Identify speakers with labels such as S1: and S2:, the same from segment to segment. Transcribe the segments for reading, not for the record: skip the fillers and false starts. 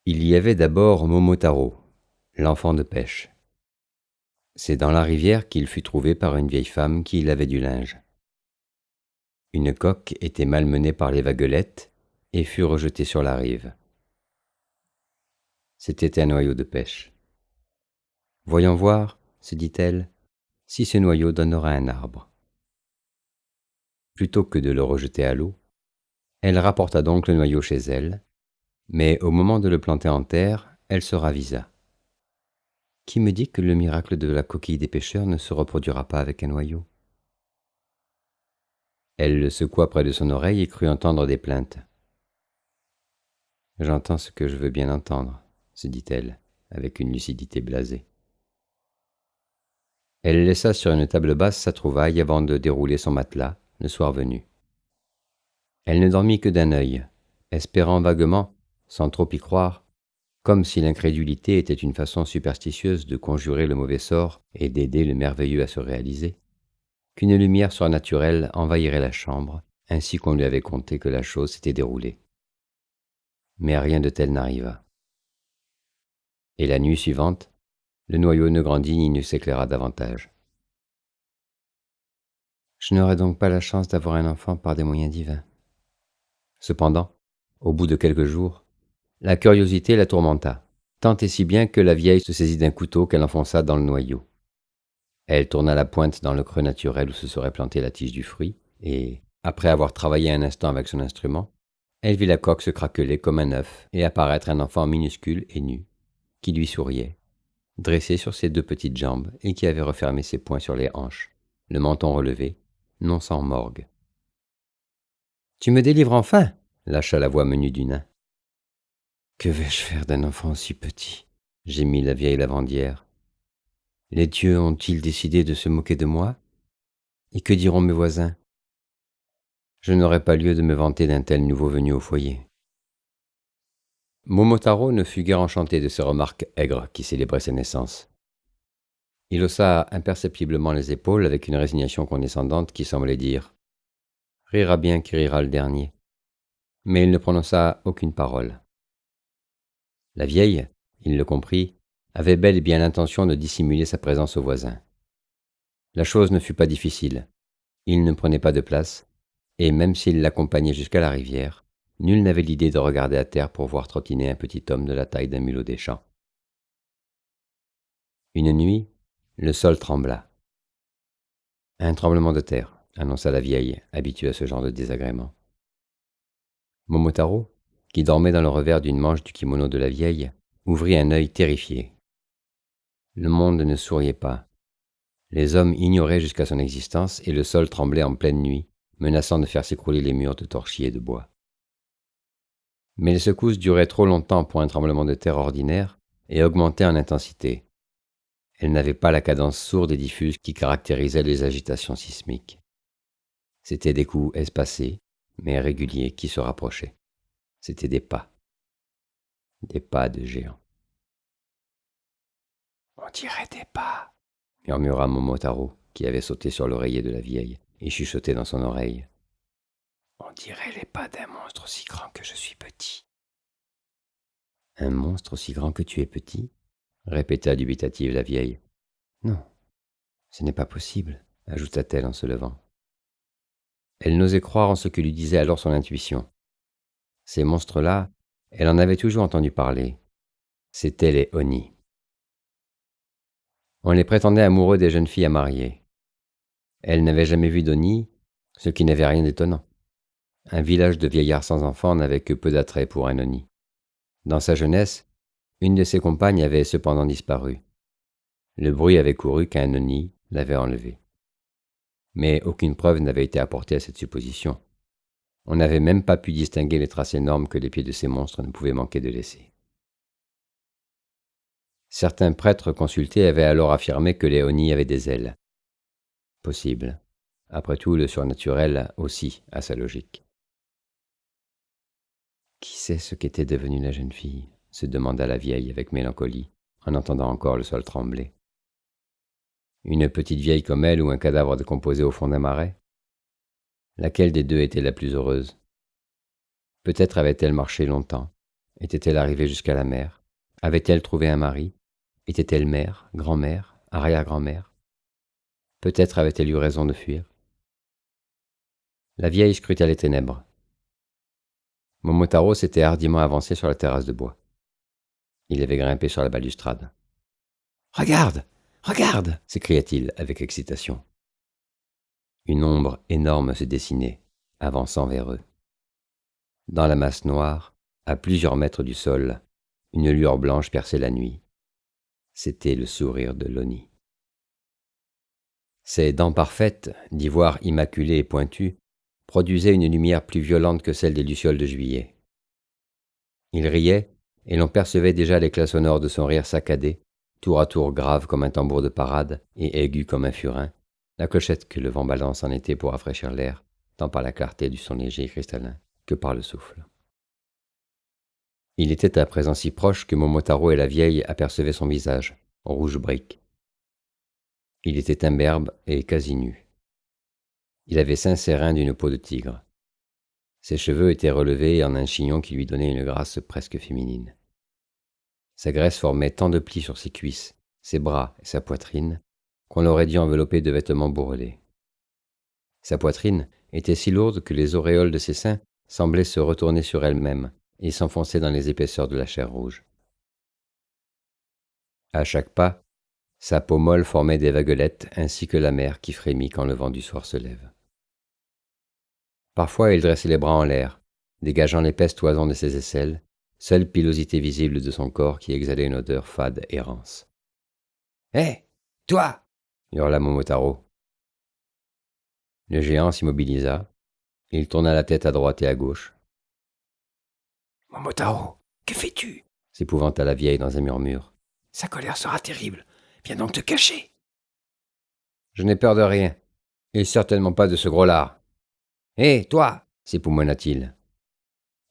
S1: Il y avait d'abord Momotaro, l'enfant de pêche. C'est dans la rivière qu'il fut trouvé par une vieille femme qui lavait du linge. Une coque était malmenée par les vaguelettes et fut rejetée sur la rive. C'était un noyau de pêche. « Voyons voir, se dit-elle, si ce noyau donnera un arbre. » Plutôt que de le rejeter à l'eau, elle rapporta donc le noyau chez elle, mais au moment de le planter en terre, elle se ravisa. Qui me dit que le miracle de la coquille des pêcheurs ne se reproduira pas avec un noyau? Elle le secoua près de son oreille et crut entendre des plaintes. « J'entends ce que je veux bien entendre, » se dit-elle, avec une lucidité blasée. Elle laissa sur une table basse sa trouvaille avant de dérouler son matelas, le soir venu. Elle ne dormit que d'un œil, espérant vaguement, sans trop y croire, comme si l'incrédulité était une façon superstitieuse de conjurer le mauvais sort et d'aider le merveilleux à se réaliser, qu'une lumière surnaturelle envahirait la chambre, ainsi qu'on lui avait conté que la chose s'était déroulée. Mais rien de tel n'arriva. Et la nuit suivante, le noyau ne grandit ni ne s'éclaira davantage. Je n'aurai donc pas la chance d'avoir un enfant par des moyens divins. Cependant, au bout de quelques jours, la curiosité la tourmenta, tant et si bien que la vieille se saisit d'un couteau qu'elle enfonça dans le noyau. Elle tourna la pointe dans le creux naturel où se serait plantée la tige du fruit, et, après avoir travaillé un instant avec son instrument, elle vit la coque se craqueler comme un œuf et apparaître un enfant minuscule et nu, qui lui souriait, dressé sur ses deux petites jambes et qui avait refermé ses poings sur les hanches, le menton relevé, non sans morgue. « Tu me délivres enfin !» lâcha la voix menue du nain. « Que vais-je faire d'un enfant aussi petit ?» gémit la vieille lavandière. « Les dieux ont-ils décidé de se moquer de moi? Et que diront mes voisins? Je n'aurai pas lieu de me vanter d'un tel nouveau venu au foyer. » Momotaro ne fut guère enchanté de ces remarques aigres qui célébraient sa naissance. Il haussa imperceptiblement les épaules avec une résignation condescendante qui semblait dire « Rira bien qui rira le dernier », mais il ne prononça aucune parole. La vieille, il le comprit, avait bel et bien l'intention de dissimuler sa présence aux voisins. La chose ne fut pas difficile. Il ne prenait pas de place, et même s'il l'accompagnait jusqu'à la rivière, nul n'avait l'idée de regarder à terre pour voir trottiner un petit homme de la taille d'un mulot des champs. Une nuit, le sol trembla. « Un tremblement de terre », annonça la vieille, habituée à ce genre de désagrément. Momotaro, qui dormait dans le revers d'une manche du kimono de la vieille, ouvrit un œil terrifié. Le monde ne souriait pas. Les hommes ignoraient jusqu'à son existence et le sol tremblait en pleine nuit, menaçant de faire s'écrouler les murs de torchis et de bois. Mais les secousses duraient trop longtemps pour un tremblement de terre ordinaire et augmentaient en intensité. Elles n'avaient pas la cadence sourde et diffuse qui caractérisait les agitations sismiques. C'étaient des coups espacés, mais réguliers, qui se rapprochaient. C'étaient des pas de géants. « On dirait des pas », murmura Momotaro, qui avait sauté sur l'oreiller de la vieille et chuchotait dans son oreille. « On dirait les pas d'un monstre aussi grand que je suis petit. »« Un monstre aussi grand que tu es petit ?» répéta dubitative la vieille. « Non, ce n'est pas possible, » ajouta-t-elle en se levant. Elle n'osait croire en ce que lui disait alors son intuition. Ces monstres-là, elle en avait toujours entendu parler. C'étaient les Oni. On les prétendait amoureux des jeunes filles à marier. Elle n'avait jamais vu d'Oni, ce qui n'avait rien d'étonnant. Un village de vieillards sans enfants n'avait que peu d'attrait pour un Oni. Dans sa jeunesse, une de ses compagnes avait cependant disparu. Le bruit avait couru qu'un Oni l'avait enlevée. Mais aucune preuve n'avait été apportée à cette supposition. On n'avait même pas pu distinguer les traces énormes que les pieds de ces monstres ne pouvaient manquer de laisser. Certains prêtres consultés avaient alors affirmé que les Oni avaient des ailes. Possible. Après tout, le surnaturel aussi a sa logique. Qui sait ce qu'était devenue la jeune fille ? Se demanda la vieille avec mélancolie, en entendant encore le sol trembler. Une petite vieille comme elle ou un cadavre décomposé au fond d'un marais ? Laquelle des deux était la plus heureuse ? Peut-être avait-elle marché longtemps, Était-elle arrivée jusqu'à la mer? Avait-elle trouvé un mari? Était-elle mère, grand-mère, arrière-grand-mère? Peut-être avait-elle eu raison de fuir. La vieille scruta les ténèbres. Momotaro s'était hardiment avancé sur la terrasse de bois. Il avait grimpé sur la balustrade. « Regarde! Regarde !» s'écria-t-il avec excitation. Une ombre énorme se dessinait, avançant vers eux. Dans la masse noire, à plusieurs mètres du sol, une lueur blanche perçait la nuit. C'était le sourire de Loni. Ses dents parfaites, d'ivoire immaculé et pointu, produisaient une lumière plus violente que celle des lucioles de juillet. Il riait, et l'on percevait déjà l'éclat sonore de son rire saccadé, tour à tour grave comme un tambour de parade et aigu comme un furin, la clochette que le vent balance en été pour rafraîchir l'air, tant par la clarté du son léger et cristallin que par le souffle. Il était à présent si proche que Momotaro et la vieille apercevaient son visage, rouge brique. Il était imberbe et quasi nu. Il avait 5 serins d'une peau de tigre. Ses cheveux étaient relevés en un chignon qui lui donnait une grâce presque féminine. Sa graisse formait tant de plis sur ses cuisses, ses bras et sa poitrine qu'on l'aurait dû envelopper de vêtements bourrelets. Sa poitrine était si lourde que les auréoles de ses seins semblaient se retourner sur elles-mêmes et s'enfoncer dans les épaisseurs de la chair rouge. À chaque pas, sa peau molle formait des vaguelettes ainsi que la mer qui frémit quand le vent du soir se lève. Parfois il dressait les bras en l'air, dégageant l'épaisse toison de ses aisselles, seule pilosité visible de son corps qui exhalait une odeur fade et rance. « Hé, toi !» hurla Momotaro. Le géant s'immobilisa, il tourna la tête à droite et à gauche. « Momotaro, que fais-tu » s'épouvanta la vieille dans un murmure. « Sa colère sera terrible, viens donc te cacher !»« Je n'ai peur de rien, et certainement pas de ce gros lard. »« Hé, toi !» s'époumonna-t-il.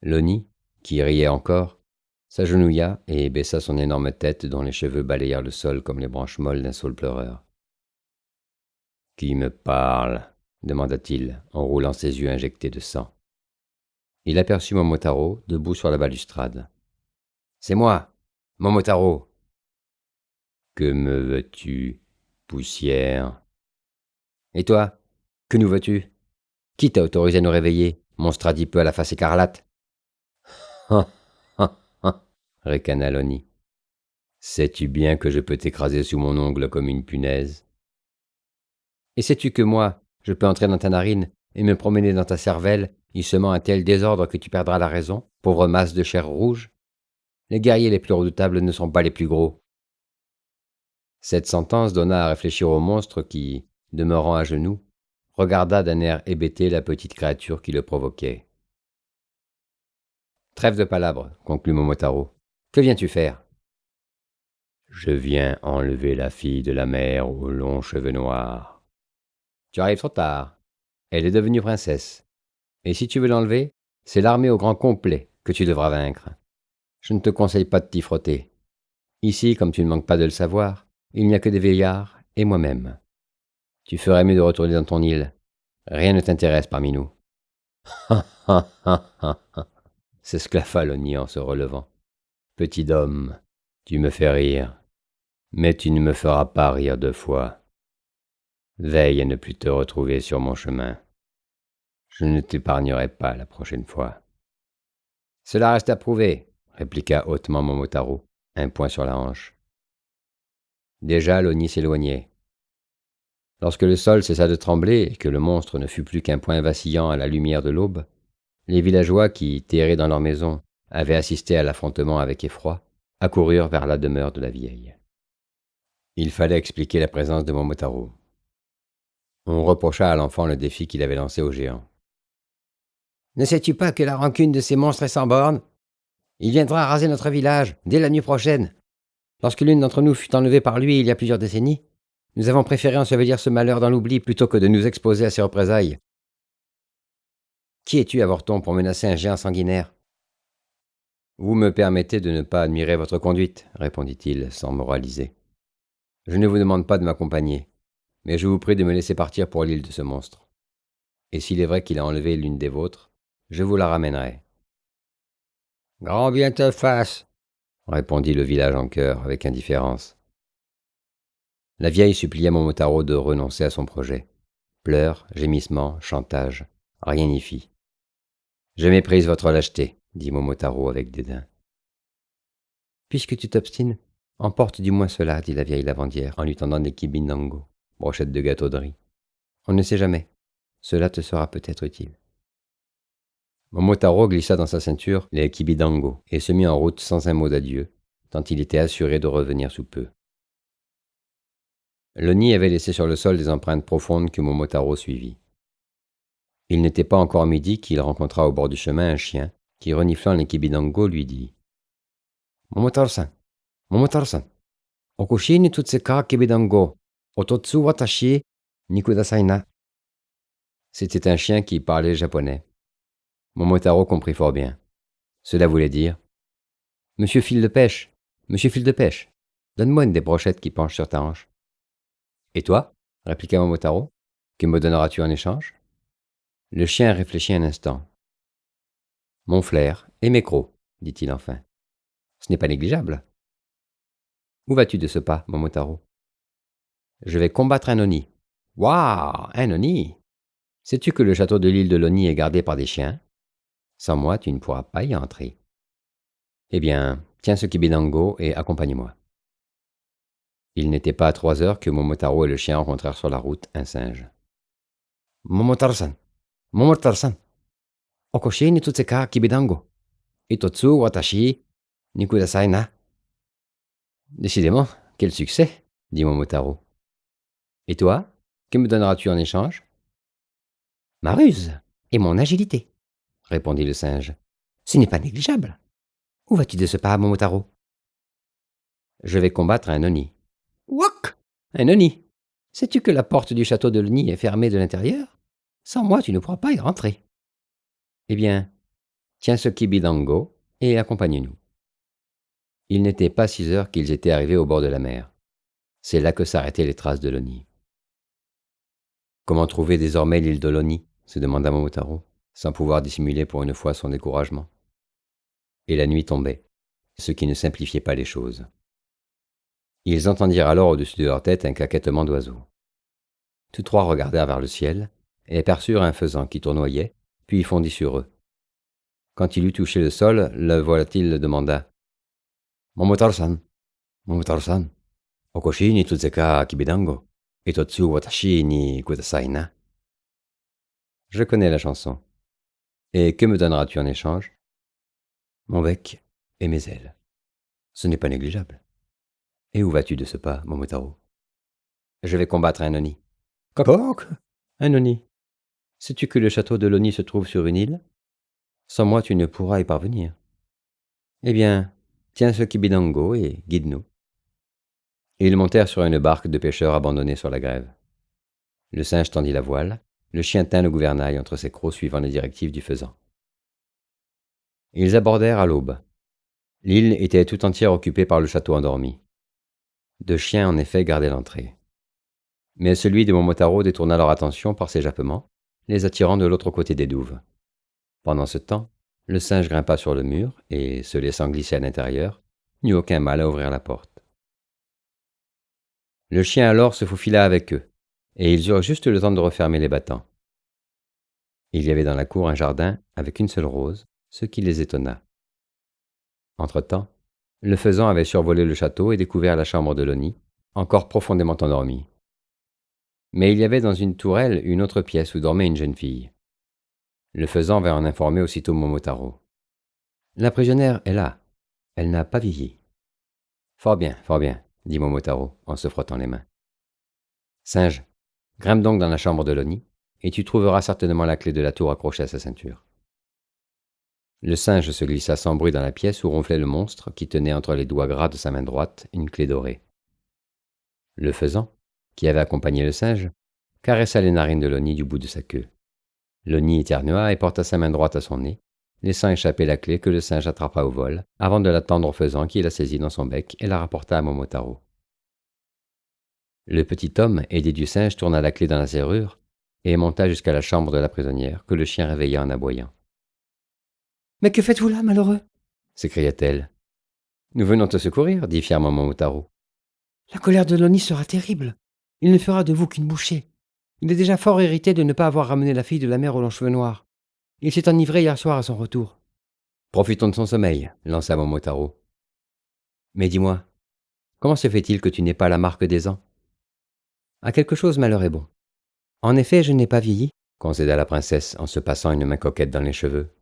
S1: Loni, qui riait encore, s'agenouilla et baissa son énorme tête dont les cheveux balayèrent le sol comme les branches molles d'un saule pleureur. « Qui me parle ?» demanda-t-il, en roulant ses yeux injectés de sang. Il aperçut Momotaro, debout sur la balustrade. « C'est moi, Momotaro. »« Que me veux-tu, poussière ?»« Et toi, que nous veux-tu ? Qui t'a autorisé à nous réveiller, monstre adipeux à la face écarlate ?»« Ha, ha, ha !» ricana Loni. « Sais-tu bien que je peux t'écraser sous mon ongle comme une punaise ? Et sais-tu que moi, je peux entrer dans ta narine et me promener dans ta cervelle, y semant un tel désordre que tu perdras la raison, pauvre masse de chair rouge ? Les guerriers les plus redoutables ne sont pas les plus gros. » Cette sentence donna à réfléchir au monstre qui, demeurant à genoux, regarda d'un air hébété la petite créature qui le provoquait. « Trêve de palabres, conclut Momotaro. Que viens-tu faire ? » « Je viens enlever la fille de la mer aux longs cheveux noirs. »« Tu arrives trop tard. Elle est devenue princesse. Et si tu veux l'enlever, c'est l'armée au grand complet que tu devras vaincre. Je ne te conseille pas de t'y frotter. Ici, comme tu ne manques pas de le savoir, il n'y a que des vieillards et moi-même. Tu ferais mieux de retourner dans ton île. Rien ne t'intéresse parmi nous. »« Ha, ha, ha, ha, ha » s'esclaffa Loni en se relevant. « Petit homme, tu me fais rire, mais tu ne me feras pas rire 2 fois. Veille à ne plus te retrouver sur mon chemin. Je ne t'épargnerai pas la prochaine fois. »« Cela reste à prouver, » répliqua hautement Momotaro, un poing sur la hanche. Déjà Loni s'éloignait. Lorsque le sol cessa de trembler et que le monstre ne fut plus qu'un point vacillant à la lumière de l'aube, les villageois qui, terrés dans leur maison, avaient assisté à l'affrontement avec effroi, accoururent vers la demeure de la vieille. Il fallait expliquer la présence de Momotaro. On reprocha à l'enfant le défi qu'il avait lancé au géant. « Ne sais-tu pas que la rancune de ces monstres est sans borne ? Il viendra raser notre village, dès la nuit prochaine. Lorsque l'une d'entre nous fut enlevée par lui il y a plusieurs décennies, nous avons préféré ensevelir ce malheur dans l'oubli plutôt que de nous exposer à ses représailles. Qui es-tu, avorton, pour menacer un géant sanguinaire ? » « Vous me permettez de ne pas admirer votre conduite, » répondit-il sans moraliser. « Je ne vous demande pas de m'accompagner, mais je vous prie de me laisser partir pour l'île de ce monstre. Et s'il est vrai qu'il a enlevé l'une des vôtres, je vous la ramènerai. » Grand bien te fasse, répondit le village en chœur avec indifférence. La vieille supplia Momotaro de renoncer à son projet. Pleurs, gémissements, chantage, rien n'y fit. Je méprise votre lâcheté, dit Momotaro avec dédain. Puisque tu t'obstines, emporte du moins cela, dit la vieille lavandière en lui tendant des kibindango, brochettes de gâteau de riz. On ne sait jamais, cela te sera peut-être utile. Momotaro glissa dans sa ceinture les kibidango et se mit en route sans un mot d'adieu, tant il était assuré de revenir sous peu. Loni avait laissé sur le sol des empreintes profondes que Momotaro suivit. Il n'était pas encore midi qu'il rencontra au bord du chemin un chien qui, reniflant les kibidango, lui dit « Momotaro-san, Momotaro-san, okoshi ni tutseka kibidango, ototsu watashi ni kudasai na. » C'était un chien qui parlait japonais. Momotaro comprit fort bien. Cela voulait dire « Monsieur Fil de Pêche, Monsieur Fil de Pêche, donne-moi une des brochettes qui penchent sur ta hanche. » « Et toi ?» répliqua Momotaro. « Que me donneras-tu en échange ?» Le chien réfléchit un instant. « Mon flair et mes crocs, dit-il enfin. Ce n'est pas négligeable. Où vas-tu de ce pas, Momotaro ? Je vais combattre un Oni. Waouh, un Oni ! Sais-tu que le château de l'île de l'Oni est gardé par des chiens ? Sans moi, tu ne pourras pas y entrer. Eh bien, tiens ce kibidango et accompagne-moi. Il n'était pas à 3 heures que Momotaro et le chien rencontrèrent sur la route un singe. Momotaro-san, Momotaro-san, okoshi ni tutseka kibidango, itotsu watashi ni kudasai na. Décidément, quel succès, dit Momotaro. Et toi, que me donneras-tu en échange ? Ma ruse et mon agilité, répondit le singe. Ce n'est pas négligeable. Où vas-tu de ce pas, Momotaro ? Je vais combattre un Oni. Wouak ! Un Oni ? Sais-tu que la porte du château de l'Oni est fermée de l'intérieur ? Sans moi, tu ne pourras pas y rentrer. Eh bien, tiens ce kibidango et accompagne-nous. Il n'était pas 6 heures qu'ils étaient arrivés au bord de la mer. C'est là que s'arrêtaient les traces de l'Oni. Comment trouver désormais l'île de l'Oni ? Se demanda Momotaro, sans pouvoir dissimuler pour une fois son découragement. Et la nuit tombait, ce qui ne simplifiait pas les choses. Ils entendirent alors au-dessus de leur tête un caquettement d'oiseaux. Tous trois regardèrent vers le ciel et aperçurent un faisan qui tournoyait, puis fondit sur eux. Quand il eut touché le sol, le volatile demanda « Momotaro-san, Momotaro-san, okoshi ni tutseka kibidango, itotsu watashi ni kudasai na. » Je connais la chanson. Et que me donneras-tu en échange ? Mon bec et mes ailes. Ce n'est pas négligeable. Et où vas-tu de ce pas, Momotaro ? Je vais combattre un Oni. Coq, un Oni. Sais-tu que le château de l'Oni se trouve sur une île ? Sans moi, tu ne pourras y parvenir. Eh bien, tiens ce kibidango et guide-nous. Et ils montèrent sur une barque de pêcheurs abandonnée sur la grève. Le singe tendit la voile, le chien tint le gouvernail entre ses crocs suivant les directives du faisan. Ils abordèrent à l'aube. L'île était tout entière occupée par le château endormi. 2 chiens, en effet, gardaient l'entrée. Mais celui de Momotaro détourna leur attention par ses jappements, les attirant de l'autre côté des douves. Pendant ce temps, le singe grimpa sur le mur et, se laissant glisser à l'intérieur, n'eut aucun mal à ouvrir la porte. Le chien alors se faufila avec eux, et ils eurent juste le temps de refermer les battants. Il y avait dans la cour un jardin avec une seule rose, ce qui les étonna. Entre-temps, le faisan avait survolé le château et découvert la chambre de l'Oni, encore profondément endormie. Mais il y avait dans une tourelle une autre pièce où dormait une jeune fille. Le faisan vint en informer aussitôt Momotaro. « La prisonnière est là. Elle n'a pas vieilli. »« Fort bien, dit Momotaro en se frottant les mains. « Singe, grimpe donc dans la chambre de l'Oni, et tu trouveras certainement la clé de la tour accrochée à sa ceinture. » Le singe se glissa sans bruit dans la pièce où ronflait le monstre qui tenait entre les doigts gras de sa main droite une clé dorée. Le faisan, qui avait accompagné le singe, caressa les narines de l'Oni du bout de sa queue. L'Oni éternua et porta sa main droite à son nez, laissant échapper la clé que le singe attrapa au vol, avant de la tendre au faisan qui la saisit dans son bec et la rapporta à Momotaro. Le petit homme, aidé du singe, tourna la clé dans la serrure et monta jusqu'à la chambre de la prisonnière que le chien réveilla en aboyant. « Mais que faites-vous là, malheureux ? s'écria-t-elle. Nous venons te secourir, dit fièrement Momotaro.
S2: La colère de l'Oni sera terrible. Il ne fera de vous qu'une bouchée. Il est déjà fort irrité de ne pas avoir ramené la fille de la mère aux longs cheveux noirs. Il s'est enivré hier soir à son retour.
S1: Profitons de son sommeil, lança Momotaro. Mais dis-moi, comment se fait-il que tu n'aies pas la marque des ans? À quelque chose malheur est bon.
S2: En effet, je n'ai pas vieilli,
S1: concéda la princesse en se passant une main coquette dans les cheveux.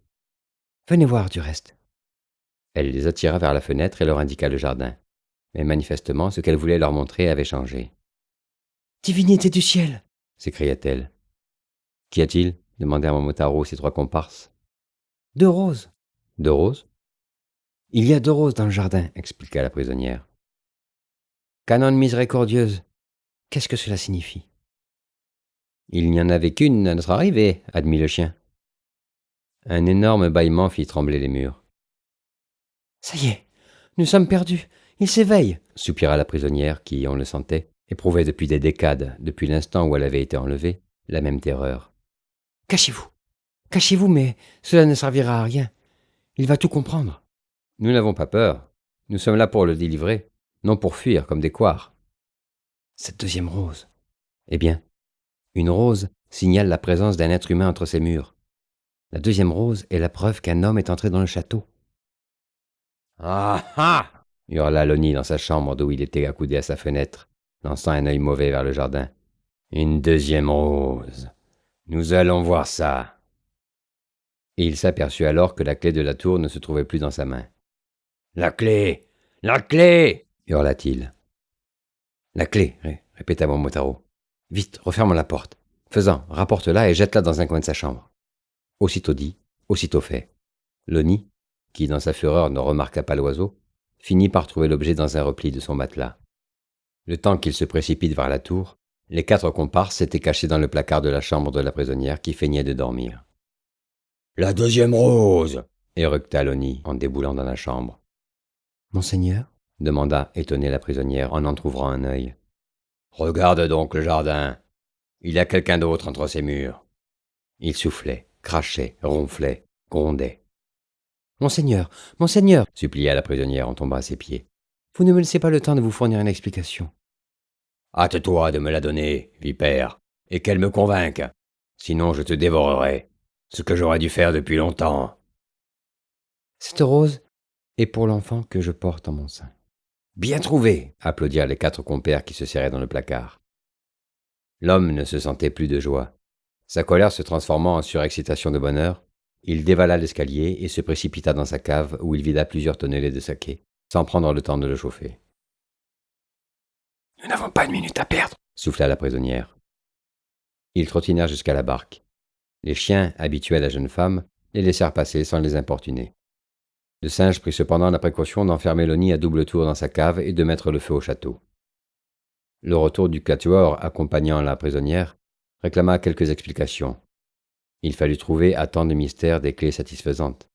S2: Venez voir du reste.
S1: Elle les attira vers la fenêtre et leur indiqua le jardin. Mais manifestement, ce qu'elle voulait leur montrer avait changé.
S2: Divinité du ciel,
S1: s'écria-t-elle. Qu'y a-t-il? demandèrent Momotaro ses 3 comparses.
S2: 2 roses.
S1: 2 roses?
S2: Il y a 2 roses dans le jardin,
S1: expliqua la prisonnière.
S2: Canon miséricordieuse, qu'est-ce que cela signifie?
S1: Il n'y en avait qu'une à notre arrivée, admit le chien. Un énorme bâillement fit trembler les murs.
S2: Ça y est, nous sommes perdus, il s'éveille,
S1: soupira la prisonnière qui, on le sentait, éprouvait depuis des décades, depuis l'instant où elle avait été enlevée, la même terreur.
S2: Cachez-vous, cachez-vous, mais cela ne servira à rien. Il va tout comprendre.
S1: Nous n'avons pas peur. Nous sommes là pour le délivrer, non pour fuir comme des couards.
S2: Cette 2e rose.
S1: Eh bien, une rose signale la présence d'un être humain entre ces murs. La 2e rose est la preuve qu'un homme est entré dans le château.
S2: Ah ah!
S1: hurla Loni dans sa chambre d'où il était accoudé à sa fenêtre, lançant un œil mauvais vers le jardin. Une 2e rose. Nous allons voir ça. Et il s'aperçut alors que la clé de la tour ne se trouvait plus dans sa main. La clé! La clé! hurla-t-il. La clé, répéta Momotaro. Vite, referme la porte. Faisant, rapporte-la et jette-la dans un coin de sa chambre. Aussitôt dit, aussitôt fait. Loni, qui dans sa fureur ne remarqua pas l'oiseau, finit par trouver l'objet dans un repli de son matelas. Le temps qu'il se précipite vers la tour, les 4 comparses s'étaient cachés dans le placard de la chambre de la prisonnière qui feignait de dormir. La 2e rose! éructa Loni en déboulant dans la chambre.
S2: Monseigneur?
S1: demanda étonnée la prisonnière en entr'ouvrant un œil. Regarde donc le jardin. Il y a quelqu'un d'autre entre ces murs. Il soufflait, crachait, ronflait, grondait.
S2: Monseigneur, monseigneur,
S1: supplia la prisonnière en tombant à ses pieds.
S2: Vous ne me laissez pas le temps de vous fournir une explication.
S1: Hâte-toi de me la donner, vipère, et qu'elle me convainque. Sinon je te dévorerai, ce que j'aurais dû faire depuis longtemps.
S2: Cette rose est pour l'enfant que je porte en mon sein.
S1: Bien trouvé, applaudirent les 4 compères qui se serraient dans le placard. L'homme ne se sentait plus de joie. Sa colère se transformant en surexcitation de bonheur, il dévala l'escalier et se précipita dans sa cave où il vida plusieurs tonnellées de saké, sans prendre le temps de le chauffer.
S2: « Nous n'avons pas une minute à perdre !»
S1: souffla la prisonnière. Ils trottinèrent jusqu'à la barque. Les chiens, habitués à la jeune femme, les laissèrent passer sans les importuner. Le singe prit cependant la précaution d'enfermer Loni à double tour dans sa cave et de mettre le feu au château. Le retour du quatuor accompagnant la prisonnière réclama quelques explications. Il fallut trouver à tant de mystères des clés satisfaisantes.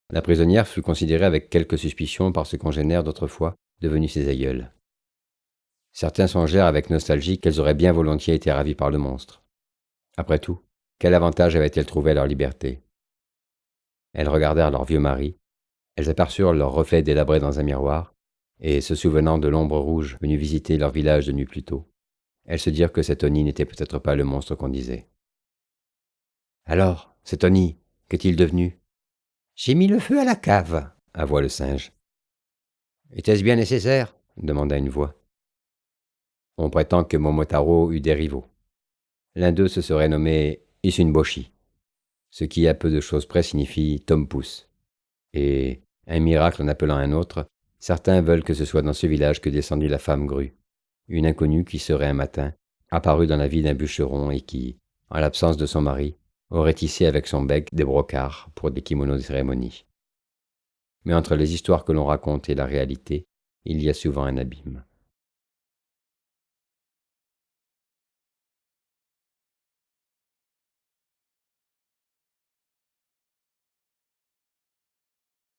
S1: La prisonnière fut considérée avec quelque suspicion par ses congénères d'autrefois, devenus ses aïeuls. Certains songèrent avec nostalgie qu'elles auraient bien volontiers été ravies par le monstre. Après tout, quel avantage avaient-elles trouvé à leur liberté? Elles regardèrent leur vieux mari, elles aperçurent leur reflet délabré dans un miroir, et se souvenant de l'ombre rouge venue visiter leur village de nuit plus tôt, elles se dirent que cet Oni n'était peut-être pas le monstre qu'on disait. Alors, cet Oni, qu'est-il devenu? J'ai mis le feu à la cave, avoua le singe. Était-ce bien nécessaire? demanda une voix. On prétend que Momotaro eut des rivaux. L'un d'eux se serait nommé Isunboshi, ce qui à peu de choses près signifie Tom Pouce. Et, un miracle en appelant un autre, certains veulent que ce soit dans ce village que descendit la femme grue, une inconnue qui serait un matin apparue dans la vie d'un bûcheron et qui, en l'absence de son mari, aurait tissé avec son bec des brocarts pour des kimonos de cérémonie. Mais entre les histoires que l'on raconte et la réalité, il y a souvent un abîme.